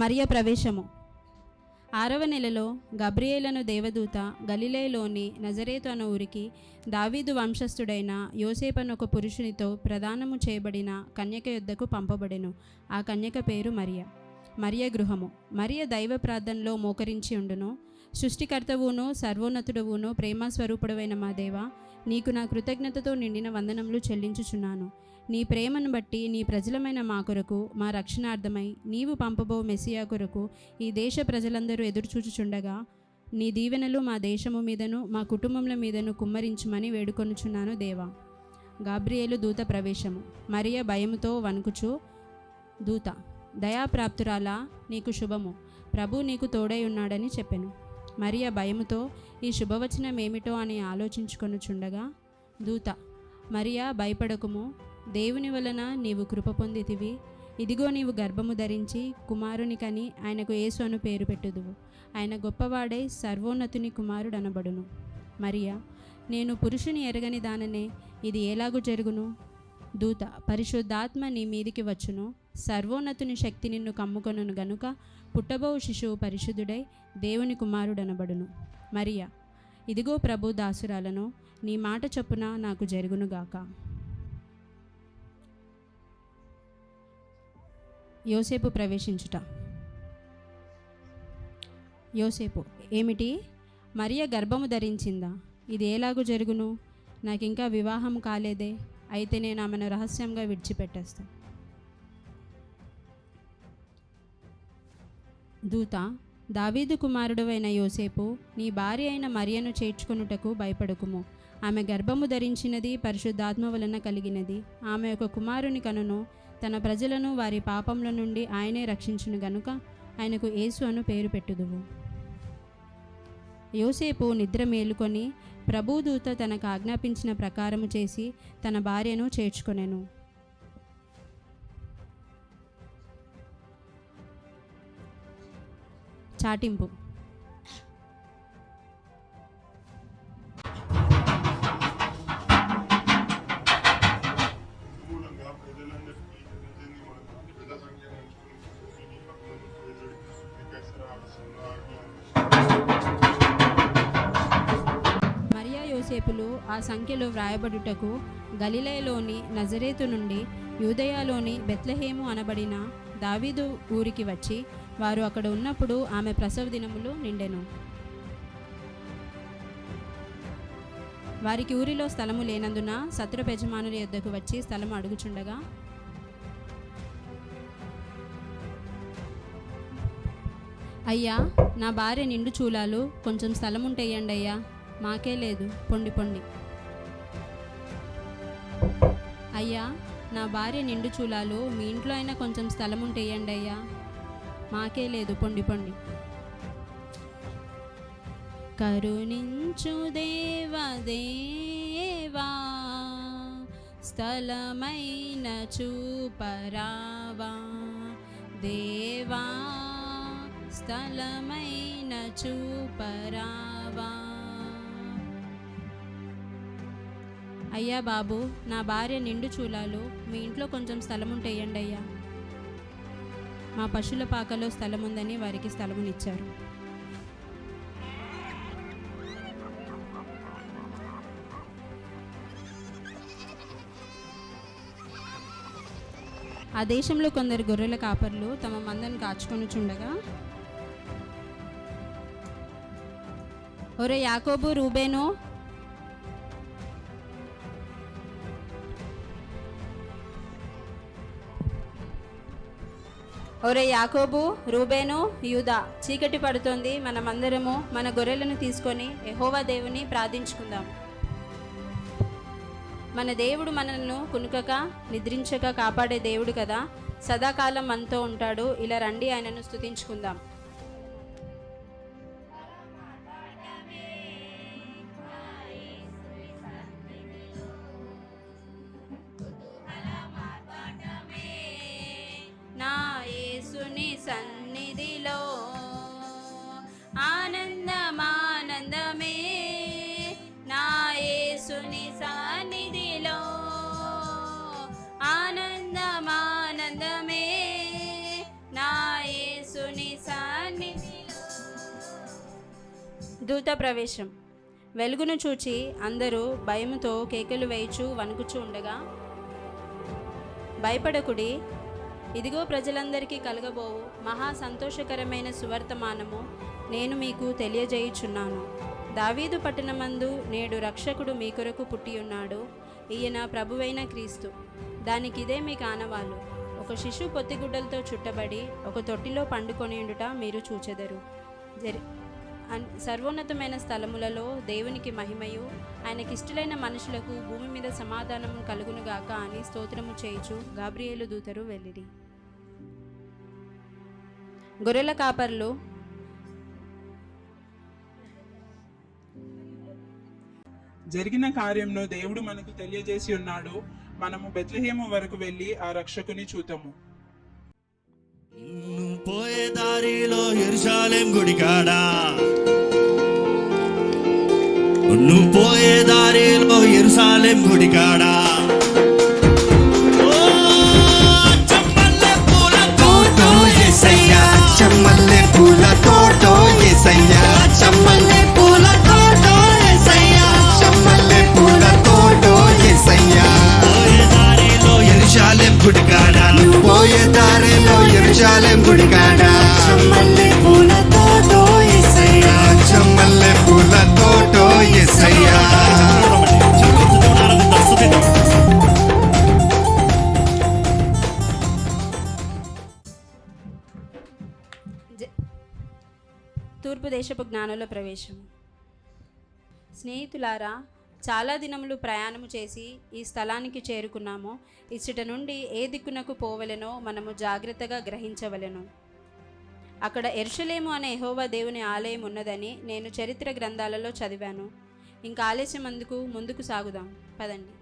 మరియ ప్రవేశము. 6వ నెలలో గబ్రియేలను దేవదూత గలిలయలోని నజరేతు అను ఊరికి దావీదు వంశస్థుడైన యోసేపు అను ఒక పురుషునితో ప్రదానము చేయబడిన కన్యక యొద్దకు పంపబడెను. ఆ కన్యక పేరు మరియ. మరియ గృహము. మరియ దైవ ప్రార్థనలో మోకరించి ఉండును. సృష్టికర్తవును సర్వోన్నతుడవును ప్రేమస్వరూపుడవైన మా దేవా, నీకు నా కృతజ్ఞతతో నిండిన వందనములు చెల్లించుచున్నాను. నీ ప్రేమను బట్టి నీ ప్రజలమైన మా కొరకు, మా రక్షణార్థమై నీవు పంపబో మెస్సియా కొరకు ఈ దేశ ప్రజలందరూ ఎదురుచూచుచుండగా నీ దీవెనలు మా దేశము మీదను మా కుటుంబముల మీదను కుమ్మరించుమని వేడుకొనుచున్నాను దేవా. గాబ్రియేలు దూత ప్రవేశము. మరియ భయముతో వణుకుచు, దూత దయాప్రాప్తురాలా, నీకు శుభము, ప్రభు నీకు తోడై ఉన్నాడని చెప్పెను. మరియ భయముతో ఈ శుభవచనం ఏమిటో అని ఆలోచించుకొనుచుండగా దూత, మరియా భయపడకుము, దేవుని వలన నీవు కృప పొందితివి. ఇదిగో నీవు గర్భము ధరించి కుమారుని కని ఆయనకు యేసు అను పేరు పెట్టుదువు. ఆయన గొప్పవాడై సర్వోన్నతుని కుమారుడు అనబడును. మరియా, నేను పురుషుని ఎరగని దాననే, ఇది ఎలాగూ జరుగును? దూత, పరిశుద్ధాత్మ నీ మీదికి వచ్చును, సర్వోన్నతుని శక్తి నిన్ను కమ్ముకొనును గనుక పుట్టబో శిశువు పరిశుద్ధుడై దేవుని కుమారుడనబడును. మరియా, ఇదిగో ప్రభు దాసురాలను, నీ మాట చొప్పున నాకు జరుగునుగాక. యోసేపు ప్రవేశించుట. యోసేపు, ఏమిటి? మరియ గర్భము ధరించిందా? ఇది ఎలాగూ జరుగును? నాకింకా వివాహం కాలేదే. అయితే నేను ఆమెను రహస్యంగా విడిచిపెట్టేస్తాను. దూత, దావీదు కుమారుడవైన యోసేపు, నీ భార్య అయిన మరియను చేర్చుకొనుటకు భయపడకుము. ఆమె గర్భము ధరించినది పరిశుద్ధాత్మ వలన కలిగినది. ఆమె ఒక కుమారుని కనును, తన ప్రజలను వారి పాపముల నుండి ఆయనే రక్షించును గనుక ఆయనకు యేసు అను పేరు పెట్టుదువు. యోసేపు నిద్ర మేలుకొని ప్రభుదూత తనకు ఆజ్ఞాపించిన ప్రకారము చేసి తన భార్యను చేర్చుకొనెను. చాటింపు. మరియా యోసేపులు ఆ సంఖ్యలో వ్రాయబడుటకు గలిలయలోని నజరేతు నుండి యూదయలోని బెత్లెహేము అనబడిన దావీదు ఊరికి వచ్చి వారు అక్కడ ఉన్నప్పుడు ఆమె ప్రసవ దినములు నిండెను. వారికి ఊరిలో స్థలము లేనందున సత్రపు యజమానుల యొద్దకు వచ్చి స్థలము అడుగుచుండగా, అయ్యా, నా భార్య నిండు చూలాలు, కొంచెం స్థలం ఉంటే ఇయ్యండి అయ్యా. మాకే లేదు, పొండి పొండి. అయ్యా, నా భార్య నిండు చూలాలు, మీ ఇంట్లో అయినా కొంచెం స్థలం ఉంటే ఇయ్యండి అయ్యా. మాకే లేదు, పొండి పొండి. కరుణించు దేవదేవా, స్థలమైన చూపరావా. దేవా, స్థలమైన చూపరావా. అయ్యా బాబు, నా భార్య నిండు చూలాలు, మీ ఇంట్లో కొంచెం స్థలం ఉంటే ఇయ్యండి అయ్యా. మా పశువుల పాకలో స్థలం ఉందని వారికి స్థలమునిచ్చారు. ఆ దేశంలో కొందరు గొర్రెల కాపర్లు తమ మందను కాచుకొనుచుండగా, ఒరే యాకోబు, రూబేను, ఒరే యాకోబు, రూబేను, యూదా, చీకటి పడుతోంది. మనమందరము మన గొర్రెలను తీసుకొని యెహోవా దేవుని ప్రార్థించుకుందాం. మన దేవుడు మనల్ని కునుకక నిద్రించక కాపాడే దేవుడు కదా, సదాకాలం మనతో ఉంటాడు. ఇలా రండి, ఆయనను స్తుతించుకుందాం. నా యేసుని సన్నిధిలో ఆనందమానందమే, నా యేసుని సన్నిధిలో ఆనందమానందమే, నా యేసుని దూత ప్రవేశం. వెలుగును చూచి అందరూ భయముతో కేకలు వేయుచు వణుకుచూ ఉండగా, భయపడకుడి, ఇదిగో ప్రజలందరికీ కలగబోవు మహా సంతోషకరమైన సువర్తమానము నేను మీకు తెలియజేయుచున్నాను. దావీదు పట్టణమందు నేడు రక్షకుడు మీ కొరకు పుట్టియున్నాడు. ఈయన ప్రభువైన క్రీస్తు. దానికిదే మీకు ఆనవాలు. ఒక శిశువు పొత్తిగుడ్డలతో చుట్టబడి ఒక తొట్టిలో పండుకొనియుండుట మీరు చూచెదరు. సర్వోన్నతమైన స్థలములలో దేవునికి మహిమయు, ఆయనకిష్టులైన మనుషులకు భూమి మీద సమాధానము కలుగునుగాక అని స్తోత్రము చేయుచు గాబ్రియేలు దూతరు వెళ్ళిరి. గొర్రెల కాపర్లు. జరిగిన కార్యంను దేవుడు మనకు తెలియజేసి ఉన్నాడు. మనము బెత్లెహేము వరకు వెళ్ళి ఆ రక్షకుని చూద్దాము. పోయే దారిలో యెరూషలేం గుడికాడా, నువ్వు పోయే దారిలో యెరూషలేం గుడికాడా, చమ్మల్లే పూల తోటో యేసయ్యా, చమ్మల్లే పూల తోటో యేసయ్యా, చమ్మల్లే పూల తోటో యేసయ్యా. పోయే దారిలో యెరూషలేం గుడికాడా, పోయే దారిలో యెరూషలేం గుడికాడా, చమ్మల్లే పూల తోటో యేసయ్యా, చమ్మల్లే పూల తోటో యేసయ్యా. తూర్పు దేశపు జ్ఞానుల ప్రవేశం. స్నేహితులారా, చాలా దినములు ప్రయాణము చేసి ఈ స్థలానికి చేరుకున్నాము. ఇచ్చట నుండి ఏ దిక్కునకు పోవలెనో మనము జాగ్రత్తగా గ్రహించవలెను. అక్కడ యెరూషలేము అనే యెహోవా దేవుని ఆలయం ఉన్నదని నేను చరిత్ర గ్రంథాలలో చదివాను. ఇంకా ఆలస్యం ముందుకు సాగుదాం పదండి.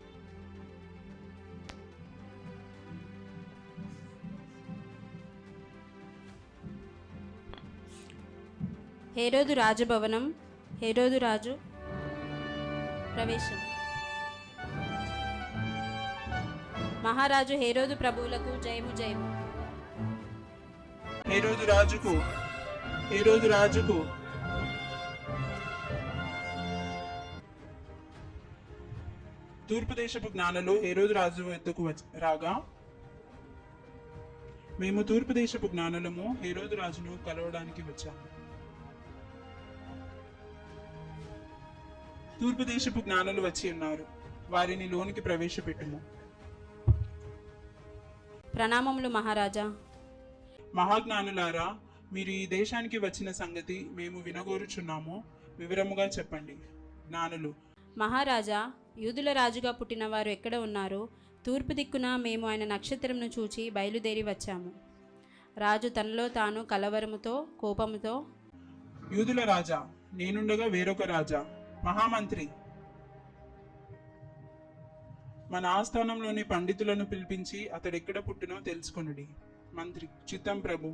హేరోదు రాజభవనం. హేరోదు రాజు ప్రవేశం. మహారాజు హేరోదు ప్రభువులకు జయము జయము. హేరోదు రాజుకు, హేరోదు రాజుకు. తూర్పు దేశపు జ్ఞానులు హేరోదు రాజు వద్దకు రాగా, మేము తూర్పు దేశపు జ్ఞానులము హేరోదు రాజును కలవడానికి వచ్చాము. తూర్పు దేశపు జ్ఞానులు వచ్చి ఉన్నారు, వారిని లోనికి ప్రవేశపెట్టుము. ప్రణామములు మహారాజా. మహాజ్ఞానులారా, మీరు ఈ దేశానికి వచ్చిన సంగతి మేము వినగోరుచున్నాము, వివరముగా చెప్పండి. జ్ఞానులు. మహారాజా, యూదుల రాజుగా పుట్టిన వారు ఎక్కడ ఉన్నారు? తూర్పు దిక్కున మేము ఆయన నక్షత్రంను చూచి బయలుదేరి వచ్చాము. రాజు తనలో తాను కలవరముతో కోపముతో, యూదుల రాజా, నేనుండగా వేరొక రాజా, మహామంత్రి, మన ఆస్థానంలోని పండితులను పిలిపించి అతడెక్కడ పుట్టినో తెలుసుకొనుడి. మంత్రి. చిత్తం ప్రభు.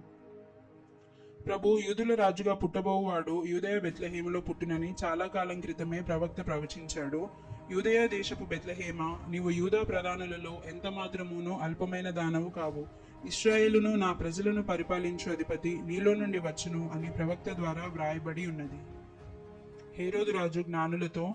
ప్రభు, యూదుల రాజుగా పుట్టబోవాడు యూదయ బెత్లెహేములో పుట్టినని చాలా కాలం క్రితమే ప్రవక్త ప్రవచించాడు. యూదయ దేశపు బెత్లెహేమ, నీవు యూదా ప్రధానులలో ఎంత మాత్రమునూ అల్పమైన దానవు కావు. ఇశ్రాయేలును నా ప్రజలను పరిపాలించు అధిపతి నీలో నుండి వచ్చును అని ప్రవక్త ద్వారా వ్రాయబడి ఉన్నది. హేరోదు రాజు జ్ఞానులతో,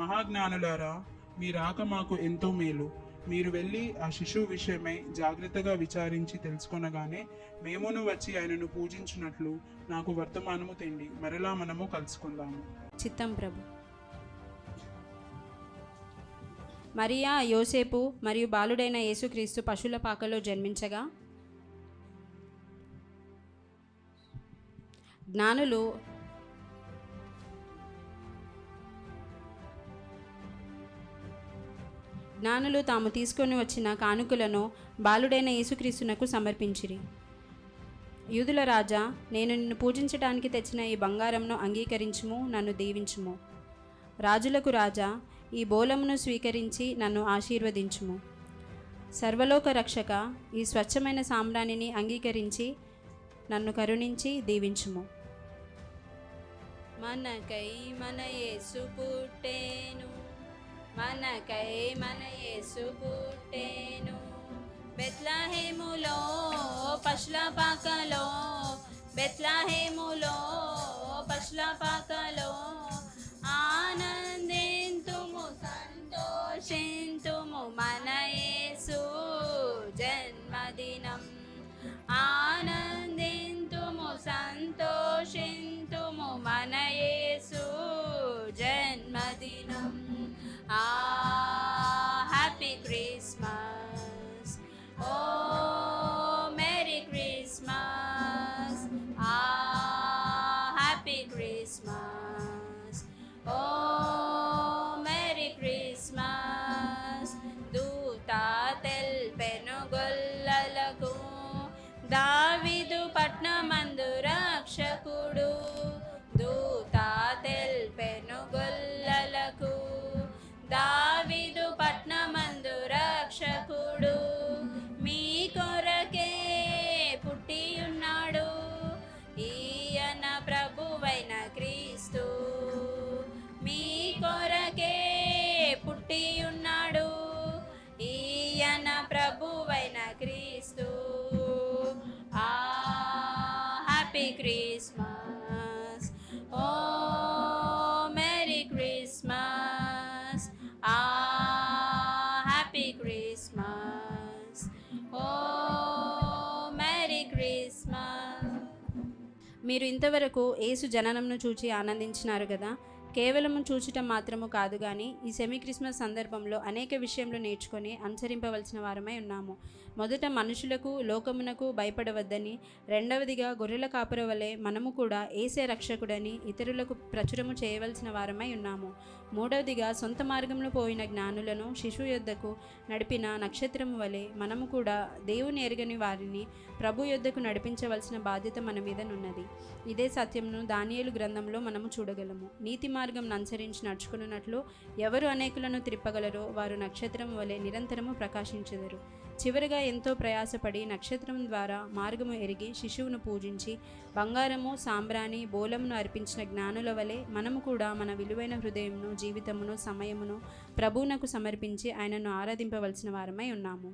మహాజ్ఞానులారా, మీ రాక మాకు ఎంతో మేలు. మీరు వెళ్ళి ఆ శిశువు విషయమై జాగ్రత్తగా విచారించి తెలుసుకొనగానే మేమును వచ్చి ఆయనను పూజించినట్లు నాకు వర్తమానము తెండి. మరలా మనము కలుసుకుందాము. చిత్తం ప్రభు. మరియా, యోసేపు మరియు బాలుడైన యేసుక్రీస్తు పశువుల పాకలో జన్మించగా జ్ఞానులు తాము తీసుకొని వచ్చిన కానుకలను బాలుడైన యేసుక్రీస్తునకు సమర్పించిరి. యూదుల రాజా, నేను నిన్ను పూజించడానికి తెచ్చిన ఈ బంగారంను అంగీకరించుము, నన్ను దీవించుము. రాజులకు రాజా, ఈ బోలమును స్వీకరించి నన్ను ఆశీర్వదించుము. సర్వలోక రక్షక, ఈ స్వచ్ఛమైన సామ్రాణిని అంగీకరించి నన్ను కరుణించి దీవించుము. మనకై మన యేసు పుట్టేను, మనకై మన యేసు పుట్టేను, బెత్లెహేములో పశుల పాకలో, బెత్లెహేములో పశుల పాకలో. క్రిస్మస్ ఓ మెరీ క్రిస్మస్ దూత తెల్పెను గొల్లలకు దావీదు పట్నమందు రక్షకుడు దూత తెల్పెను గొల్లలకు దావీదు పట్నమందు రక్షకుడు మీ కొరకే పుట్టి ఉన్నాడు ఈయన ప్రభువైన క్రీస్తు మీ కొరకే పుట్టి ఉన్నాడు ఈయన ప్రభువైన క్రీస్తు ఆ హ్యాపీ క్రిస్మస్ ఓ మెరీ క్రిస్మస్ ఆ హ్యాపీ క్రిస్మస్ ఓ మెరీ క్రిస్మస్. మీరు ఇంతవరకు యేసు జననంను చూచి ఆనందించినారు కదా. కేవలము చూచటం మాత్రము కాదు కానీ ఈ సెమీ క్రిస్మస్ సందర్భంలో అనేక విషయంలో నేర్చుకొని అనుసరింపవలసిన వారమై ఉన్నాము. మొదట మనుషులకు లోకమునకు భయపడవద్దని, రెండవదిగా గొర్రెల కాపుర వలె మనము కూడా యేసే రక్షకుడని ఇతరులకు ప్రచురము చేయవలసిన వారమై ఉన్నాము. మూడవదిగా సొంత మార్గంలో పోయిన జ్ఞానులను శిశువు యొద్దకు నడిపిన నక్షత్రము వలె మనము కూడా దేవుని ఎరగని వారిని ప్రభు యొద్దకు నడిపించవలసిన బాధ్యత మన మీదనున్నది. ఇదే సత్యమును దానియేలు గ్రంథంలో మనము చూడగలము. నీతి మార్గం అనుసరించి నడుచుకున్నట్లు ఎవరు అనేకులను త్రిప్పగలరో వారు నక్షత్రం వలె నిరంతరము ప్రకాశించెదరు. చివరిగా ఎంతో ప్రయాసపడి నక్షత్రం ద్వారా మార్గము ఎరిగి శిశువును పూజించి బంగారము సాంబ్రాణి బోలమును అర్పించిన జ్ఞానుల వలె మనము కూడా మన విలువైన హృదయమును జీవితమును సమయమును ప్రభువునకు సమర్పించి ఆయనను ఆరాధింపవలసిన వారమై ఉన్నాము.